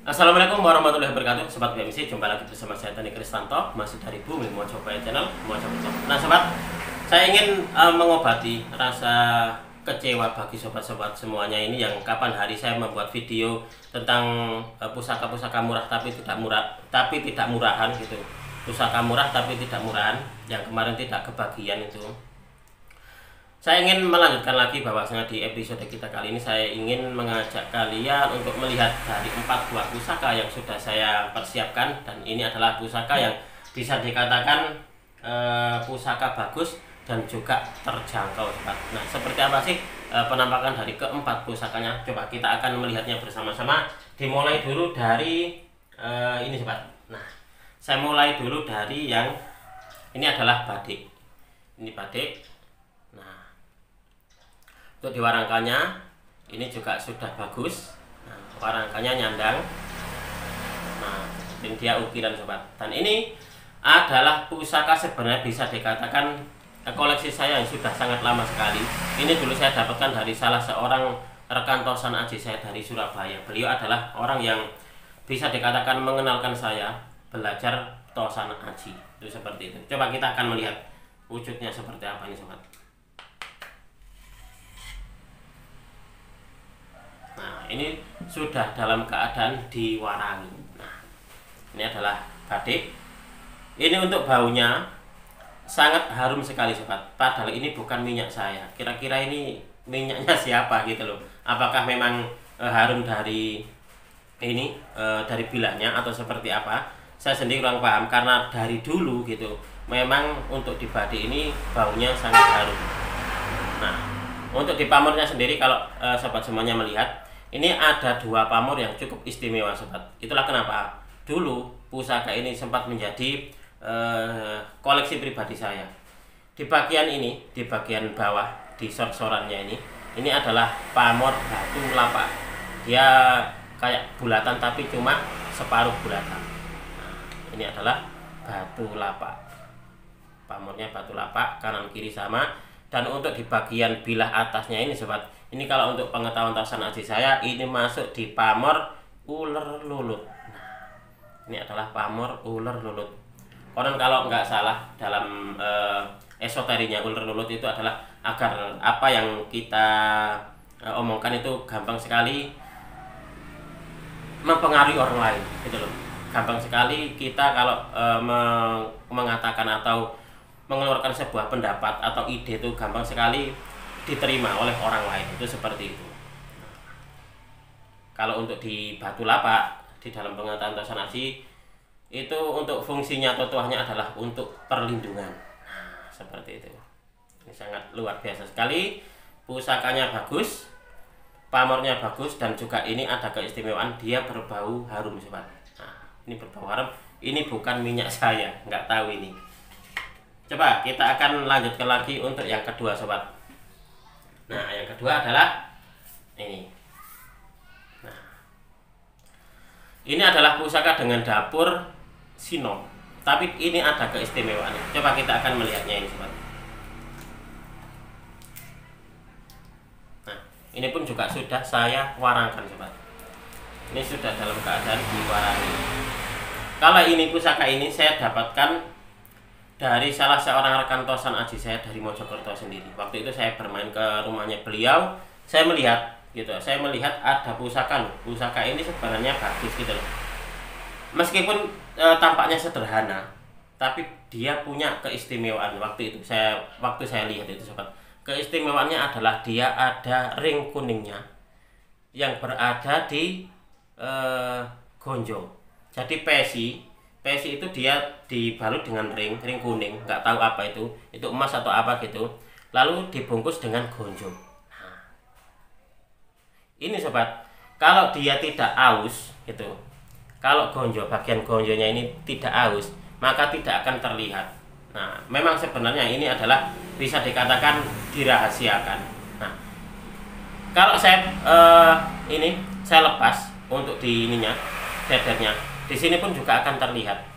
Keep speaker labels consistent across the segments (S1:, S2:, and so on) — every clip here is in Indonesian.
S1: Assalamualaikum warahmatullahi wabarakatuh. Sobat BMC, jumpa lagi bersama saya Tony Kristanto, masih dari Bumi Mojokerto Channel Mojokerto. Nah sobat, saya ingin mengobati rasa kecewa bagi sobat-sobat semuanya ini yang kapan hari saya membuat video tentang pusaka-pusaka murah tapi tidak murahan gitu. Pusaka murah tapi tidak murahan yang kemarin tidak kebagian itu. Saya ingin melanjutkan lagi bahwasanya di episode kita kali ini saya ingin mengajak kalian untuk melihat dari 4 buah pusaka yang sudah saya persiapkan, dan ini adalah pusaka yang bisa dikatakan pusaka bagus dan juga terjangkau. Nah, seperti apa sih penampakan dari keempat pusakanya? Coba kita akan melihatnya bersama-sama. Dimulai dulu dari ini sobat. Nah, saya mulai dulu dari yang ini adalah badik. Ini badik. Untuk diwarangkannya ini juga sudah bagus. Nah, warangkannya nyandang. Nah, ini dia ukiran sobat. Dan ini adalah pusaka sebenarnya bisa dikatakan koleksi saya yang sudah sangat lama sekali. Ini dulu saya dapatkan dari salah seorang rekan Tosan Aji saya dari Surabaya. Beliau adalah orang yang bisa dikatakan mengenalkan saya belajar Tosan Aji. Itu seperti itu. Coba kita akan melihat wujudnya seperti apa ini sobat. Nah, ini sudah dalam keadaan diwarangi. Nah, ini adalah badik. Ini untuk baunya sangat harum sekali sobat. Padahal ini bukan minyak saya. Kira-kira ini minyaknya siapa gitu loh. Apakah memang harum dari ini dari bilahnya atau seperti apa? Saya sendiri kurang paham karena dari dulu gitu memang untuk di badik ini baunya sangat harum. Nah, untuk di pamornya sendiri kalau sobat semuanya melihat, ini ada 2 pamor yang cukup istimewa sobat. Itulah kenapa dulu pusaka ini sempat menjadi koleksi pribadi saya. Di bagian ini, di bagian bawah, di sor-sorannya ini adalah pamor batu lapak. Dia kayak bulatan tapi cuma separuh bulatan. Nah, ini adalah batu lapak. Pamornya batu lapak, kanan kiri sama. Dan untuk di bagian bilah atasnya ini sobat, ini kalau untuk pengetahuan Tosan Aji saya, ini masuk di pamor ular lulut. Nah, ini adalah pamor ular lulut. Konon kalau nggak salah dalam esoterinya ular lulut itu adalah agar apa yang kita omongkan itu gampang sekali mempengaruhi orang lain, gitu loh. Gampang sekali kita kalau mengatakan atau mengeluarkan sebuah pendapat atau ide itu gampang sekali diterima oleh orang lain, itu seperti itu. Kalau untuk di batu lapak di dalam pengetahuan Tosan Aji itu untuk fungsinya atau tuahnya adalah untuk perlindungan. Nah, seperti itu. Ini sangat luar biasa sekali. Pusakanya bagus, pamornya bagus, dan juga ini ada keistimewaan dia berbau harum sobat. Nah, ini berbau harum. Ini bukan minyak saya, nggak tahu ini. Coba kita akan lanjutkan lagi untuk yang kedua sobat. Nah, yang kedua adalah ini. Nah, ini adalah pusaka dengan dapur sinom, tapi ini ada keistimewaannya. Coba kita akan melihatnya ini sobat. Nah, ini pun juga sudah saya warangkan sobat. Ini sudah dalam keadaan diwarangi. Kalau ini pusaka ini saya dapatkan dari salah seorang rekan Tosan Aji saya dari Mojokerto sendiri. Waktu itu saya bermain ke rumahnya beliau, saya melihat gitu. Saya melihat ada pusaka loh. Pusaka ini sebenarnya bagus gitu loh. Meskipun tampaknya sederhana, tapi dia punya keistimewaan waktu itu. Waktu saya lihat itu sobat. Keistimewaannya adalah dia ada ring kuningnya yang berada di gonjong. Jadi pesi itu dia dibalut dengan ring kuning, nggak tahu apa itu emas atau apa gitu, lalu dibungkus dengan gonjong. Nah, ini sobat, kalau dia tidak aus gitu, kalau bagian gonjongnya ini tidak aus, maka tidak akan terlihat. Nah, memang sebenarnya ini adalah bisa dikatakan dirahasiakan. Nah, kalau saya ini saya lepas untuk di ininya, dedernya, di sini pun juga akan terlihat.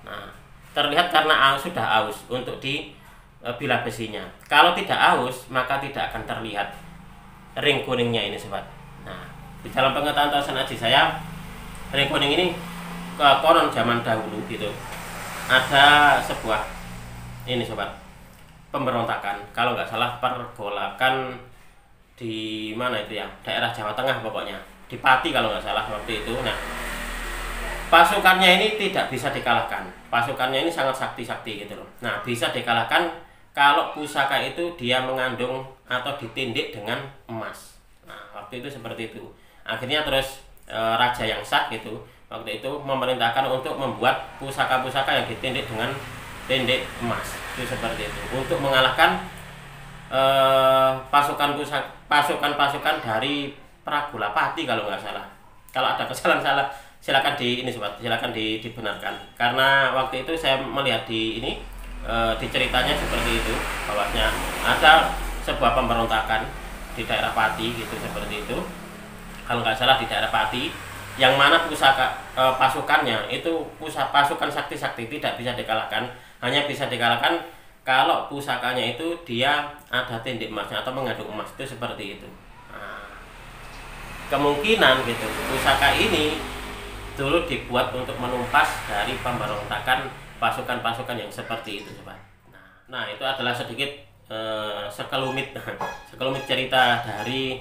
S1: Nah, terlihat karena sudah aus untuk di bilah besinya. Kalau tidak aus, maka tidak akan terlihat ring kuningnya ini sobat. Nah, di dalam pengetahuan Tosan Aji saya, ring kuning ini konon zaman dahulu gitu ada sebuah ini sobat pemberontakan, kalau nggak salah pergolakan di mana itu ya, daerah Jawa Tengah pokoknya, di Pati kalau nggak salah waktu itu. Nah, pasukannya ini tidak bisa dikalahkan, pasukannya ini sangat sakti-sakti gitu loh. Nah, bisa dikalahkan kalau pusaka itu dia mengandung atau ditindik dengan emas. Nah, waktu itu seperti itu. Akhirnya terus raja yang sah gitu waktu itu memerintahkan untuk membuat pusaka-pusaka yang ditindik dengan tindik emas, itu seperti itu untuk mengalahkan pasukan dari Pragolapati kalau nggak salah. Kalau ada kesalahan salah silakan silakan dibenarkan, karena waktu itu saya melihat di di ceritanya seperti itu, bahwasanya ada sebuah pemberontakan di daerah Pati gitu seperti itu, kalau nggak salah di daerah Pati, yang mana pasukannya itu pasukan sakti-sakti tidak bisa dikalahkan, hanya bisa dikalahkan kalau pusakanya itu dia ada tindik emasnya atau mengandung emas, itu seperti itu. Nah, kemungkinan gitu pusaka ini dulu dibuat untuk menumpas dari pemberontakan pasukan-pasukan yang seperti itu sobat. Nah itu adalah sedikit sekelumit cerita dari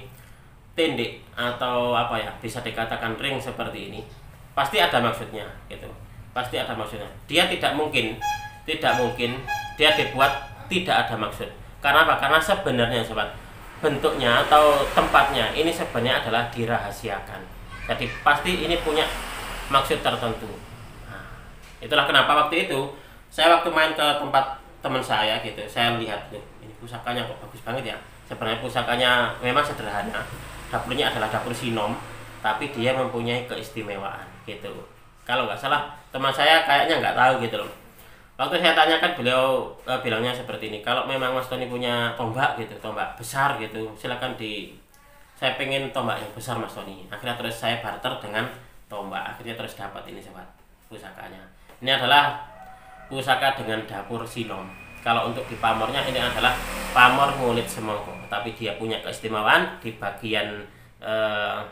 S1: tindik atau apa ya, bisa dikatakan ring seperti ini. Pasti ada maksudnya gitu, pasti ada maksudnya. Dia tidak mungkin dia dibuat tidak ada maksud. Karena apa? Karena sebenarnya sobat, bentuknya atau tempatnya ini sebenarnya adalah dirahasiakan, jadi pasti ini punya maksud tertentu. Nah, itulah kenapa waktu itu saya waktu main ke tempat teman saya gitu, saya lihat ini pusakanya kok bagus banget ya. Sebenarnya pusakanya memang sederhana, dapurnya adalah dapur sinom, tapi dia mempunyai keistimewaan gitu. Kalau nggak salah teman saya kayaknya nggak tahu gitu loh. Waktu saya tanyakan, beliau bilangnya seperti ini, kalau memang Mas Tony punya tombak gitu, tombak besar gitu, silakan saya pengen tombak yang besar Mas Tony. Akhirnya terus saya barter dengan tombak, akhirnya terus dapat ini sobat pusakanya. Ini adalah pusaka dengan dapur sinom. Kalau untuk di pamornya ini adalah pamor ngulit semongko, tapi dia punya keistimewaan di bagian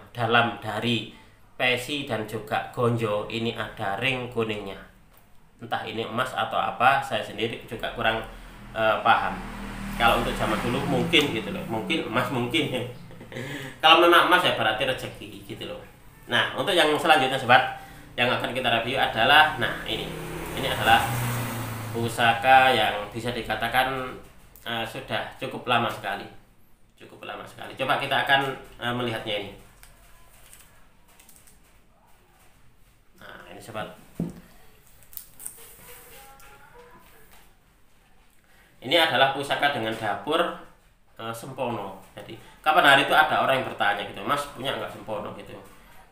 S1: dalam dari pesi dan juga gonjo ini ada ring kuningnya. Entah ini emas atau apa, saya sendiri juga kurang paham. Kalau untuk zaman dulu mungkin gitu loh, mungkin emas mungkin. Kalau memang emas ya berarti rezeki gitu loh. Nah, untuk yang selanjutnya sobat yang akan kita review adalah, nah ini adalah pusaka yang bisa dikatakan sudah cukup lama sekali. Coba kita akan melihatnya ini. Nah, ini sobat. Ini adalah pusaka dengan dapur sempono. Jadi kapan hari itu ada orang yang bertanya gitu, Mas punya nggak sempono gitu.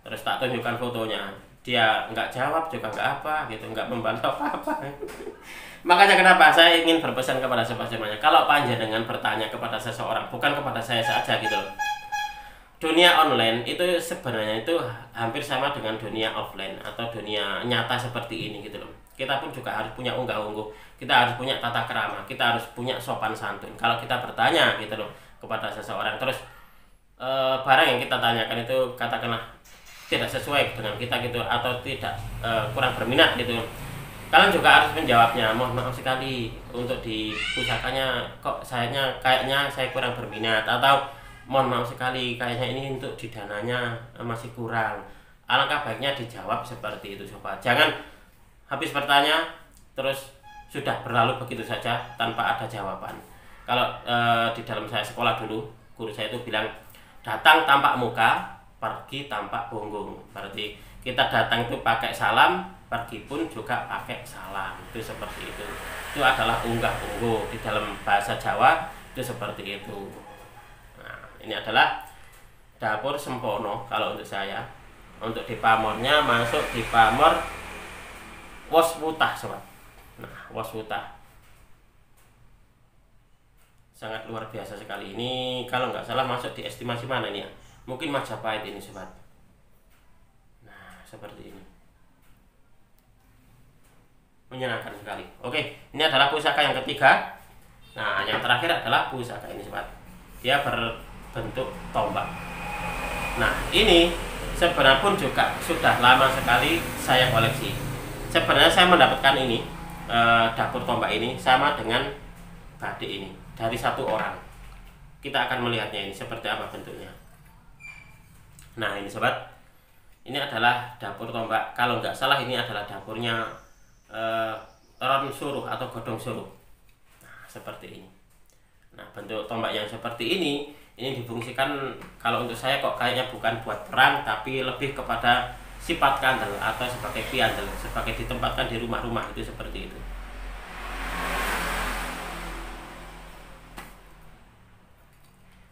S1: Terus tak tunjukkan fotonya, dia nggak jawab juga nggak apa gitu, nggak membantu apa-apa. Makanya kenapa saya ingin berpesan kepada semuanya, kalau panjenengan bertanya kepada seseorang, bukan kepada saya saja gitu loh. Dunia online itu sebenarnya itu hampir sama dengan dunia offline atau dunia nyata seperti ini gitu loh. Kita pun juga harus punya unggah-ungguh, kita harus punya tata krama, kita harus punya sopan santun. Kalau kita bertanya gitu loh kepada seseorang, terus barang yang kita tanyakan itu katakanlah tidak sesuai dengan kita gitu, atau tidak kurang berminat gitu, kalian juga harus menjawabnya, mohon maaf sekali untuk di pusakanya kok kayaknya saya kurang berminat, atau mohon maaf sekali kayaknya ini untuk di dananya masih kurang. Alangkah baiknya dijawab seperti itu sobat. Jangan habis bertanya terus sudah berlalu begitu saja tanpa ada jawaban. Kalau di dalam saya sekolah dulu, guru saya itu bilang, datang tampak muka, pergi tampak punggung. Berarti kita datang itu pakai salam, pergi pun juga pakai salam. Itu seperti itu. Itu adalah unggah-ungguh di dalam bahasa Jawa, itu seperti itu. Nah, ini adalah dapur sempono kalau untuk saya. Untuk di pamornya masuk di pamor Waswutah sobat. Nah, Waswutah sangat luar biasa sekali. Ini kalau nggak salah masuk di estimasi mana nih ya? Mungkin Majapahit ini sobat. Nah, seperti ini. Menyenangkan sekali. Oke, ini adalah pusaka yang ketiga. Nah, yang terakhir adalah pusaka ini sobat. Dia berbentuk tombak. Nah, ini sebenarnya pun juga sudah lama sekali saya koleksi. Sebenarnya saya mendapatkan ini dapur tombak ini sama dengan badik ini dari satu orang. Kita akan melihatnya ini seperti apa bentuknya. Nah ini sobat, ini adalah dapur tombak. Kalau nggak salah ini adalah dapurnya Ron Suruh atau Godong Suruh. Nah seperti ini. Nah bentuk tombak yang seperti ini difungsikan, kalau untuk saya kok kayaknya bukan buat perang, tapi lebih kepada sifat kandel atau sebagai piandel, sebagai ditempatkan di rumah-rumah itu seperti itu.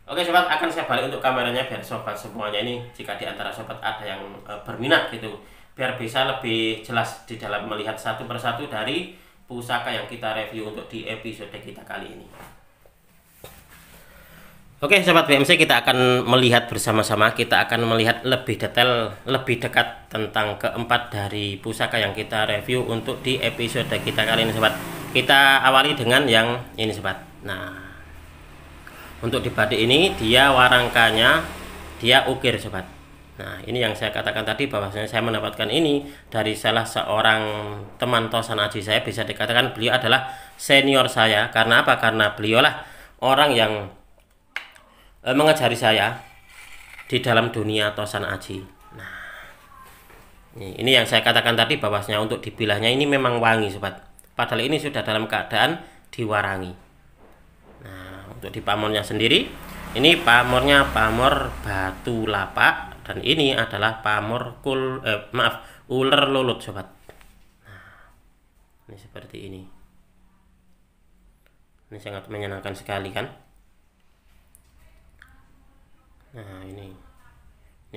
S1: Oke sobat, akan saya balik untuk kameranya biar sobat semuanya ini, jika di antara sobat ada yang berminat gitu, biar bisa lebih jelas di dalam melihat satu persatu dari pusaka yang kita review untuk di episode kita kali ini. Oke sobat BMC, kita akan melihat bersama-sama, kita akan melihat lebih detail, lebih dekat tentang keempat dari pusaka yang kita review untuk di episode kita kali ini sobat. Kita awali dengan yang ini sobat. Nah untuk di badik ini dia warangkanya dia ukir sobat. Nah ini yang saya katakan tadi bahwasanya saya mendapatkan ini dari salah seorang teman Tosan Aji saya, bisa dikatakan beliau adalah senior saya. Karena apa? Karena beliaulah orang yang mengajari saya di dalam dunia Tosan Aji. Nah, ini yang saya katakan tadi bahwasanya untuk dibilahnya ini memang wangi sobat. Padahal ini sudah dalam keadaan diwarangi. Nah, untuk di pamornya sendiri, ini pamornya pamor batu lapak dan ini adalah pamor uler lulut sobat. Nah, ini seperti ini. Ini sangat menyenangkan sekali kan? Nah ini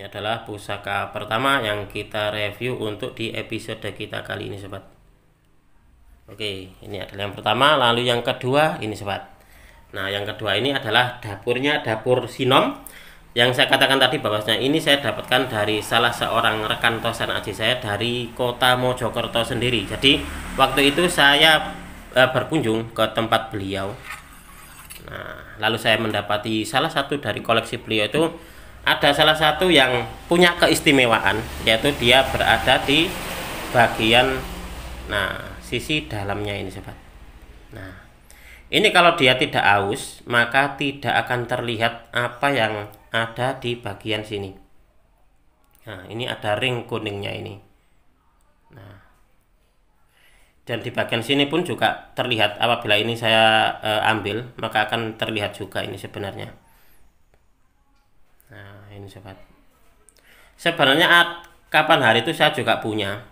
S1: adalah pusaka pertama yang kita review untuk di episode kita kali ini sobat. Oke, ini adalah yang pertama. Lalu yang kedua ini sobat. Nah yang kedua ini adalah dapurnya dapur Sinom, yang saya katakan tadi bahwasanya ini saya dapatkan dari salah seorang rekan Tosan Aji saya dari kota Mojokerto sendiri. Jadi waktu itu saya berkunjung ke tempat beliau. Nah, lalu saya mendapati salah satu dari koleksi beliau itu ada salah satu yang punya keistimewaan, yaitu dia berada di bagian sisi dalamnya ini sobat. Nah, ini kalau dia tidak aus, maka tidak akan terlihat apa yang ada di bagian sini. Nah, ini ada ring kuningnya ini. Nah, dan di bagian sini pun juga terlihat. Apabila ini saya ambil, maka akan terlihat juga ini sebenarnya. Nah ini sobat, sebenarnya kapan hari itu saya juga punya,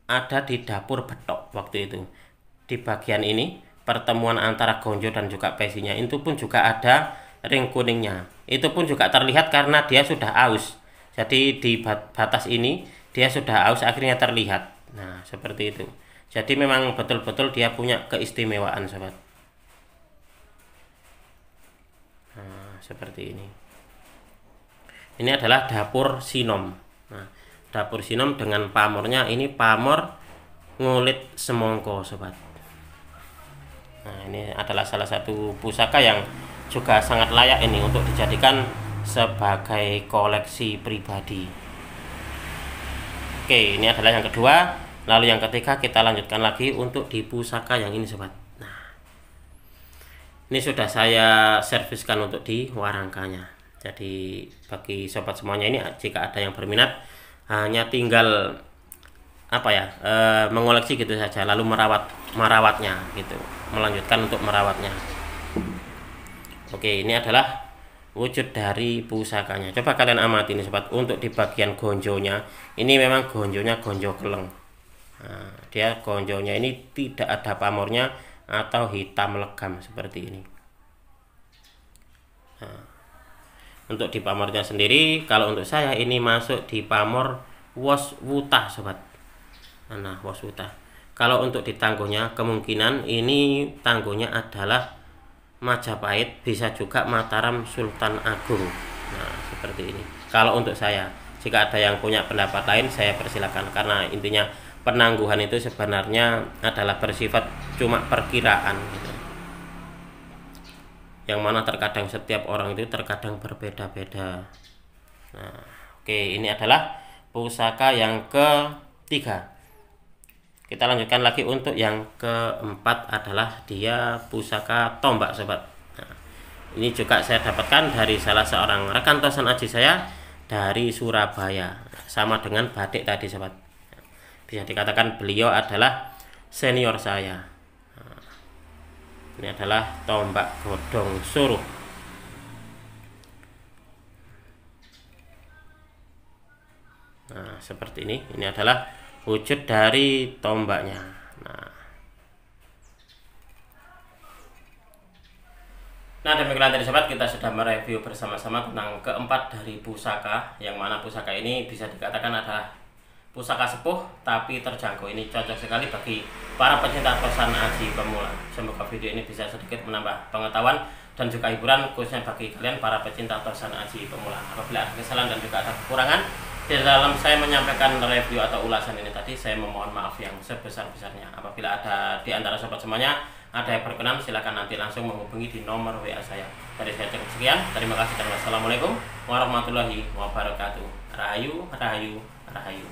S1: ada di dapur Betok waktu itu. Di bagian ini pertemuan antara gonjo dan juga pesinya, itu pun juga ada ring kuningnya. Itu pun juga terlihat karena dia sudah aus. Jadi di batas ini dia sudah aus, akhirnya terlihat. Nah seperti itu. Jadi memang betul-betul dia punya keistimewaan sobat. Nah seperti ini. Ini adalah dapur Sinom. Nah dapur Sinom dengan pamornya ini pamor ngulit semongko sobat. Nah ini adalah salah satu pusaka yang juga sangat layak ini untuk dijadikan sebagai koleksi pribadi. Oke, ini adalah yang kedua. Lalu yang ketiga kita lanjutkan lagi untuk di pusaka yang ini sobat. Nah ini sudah saya serviskan untuk di warangkanya. Jadi bagi sobat semuanya ini, jika ada yang berminat, hanya tinggal mengoleksi gitu saja, lalu merawatnya gitu, melanjutkan untuk merawatnya. Oke, ini adalah wujud dari pusakanya. Coba kalian amati ini sobat. Untuk di bagian gonjonya ini memang gonjonya gonjo keleng. Nah, dia gonjonya ini tidak ada pamornya atau hitam legam seperti ini. Nah, untuk di pamornya sendiri, kalau untuk saya ini masuk di pamor wos wutah sobat. Nah wos wutah. Kalau untuk di tangguhnya, kemungkinan ini tangguhnya adalah Majapahit, bisa juga Mataram Sultan Agung. Nah seperti ini. Kalau untuk saya, jika ada yang punya pendapat lain, saya persilakan. Karena intinya penangguhan itu sebenarnya adalah bersifat cuma perkiraan gitu. Yang mana terkadang setiap orang itu terkadang berbeda-beda. Nah oke, Oke, ini adalah pusaka yang ketiga. Kita lanjutkan lagi untuk yang keempat adalah dia pusaka tombak sobat. Nah, ini juga saya dapatkan dari salah seorang rekan tosan aji saya dari Surabaya. Sama dengan batik tadi sobat. Bisa dikatakan beliau adalah senior saya. Nah, ini adalah tombak godong suruh. Nah, seperti ini. Ini adalah wujud dari tombaknya. Nah, demikian tadi sobat, kita sudah mereview bersama-sama tentang keempat dari pusaka, yang mana pusaka ini bisa dikatakan adalah pusaka sepuh tapi terjangkau. Ini cocok sekali bagi para pecinta tosan aji pemula. Semoga video ini bisa sedikit menambah pengetahuan dan juga hiburan, khususnya bagi kalian para pecinta tosan aji pemula. Apabila ada kesalahan dan juga ada kekurangan di dalam saya menyampaikan review atau ulasan ini tadi, saya memohon maaf yang sebesar-besarnya. Apabila ada di antara sobat semuanya ada yang berkenan, silakan nanti langsung menghubungi di nomor WA saya. Dari saya cukup sekian, terima kasih dan wassalamualaikum warahmatullahi wabarakatuh. Rahayu, rahayu, rahayu.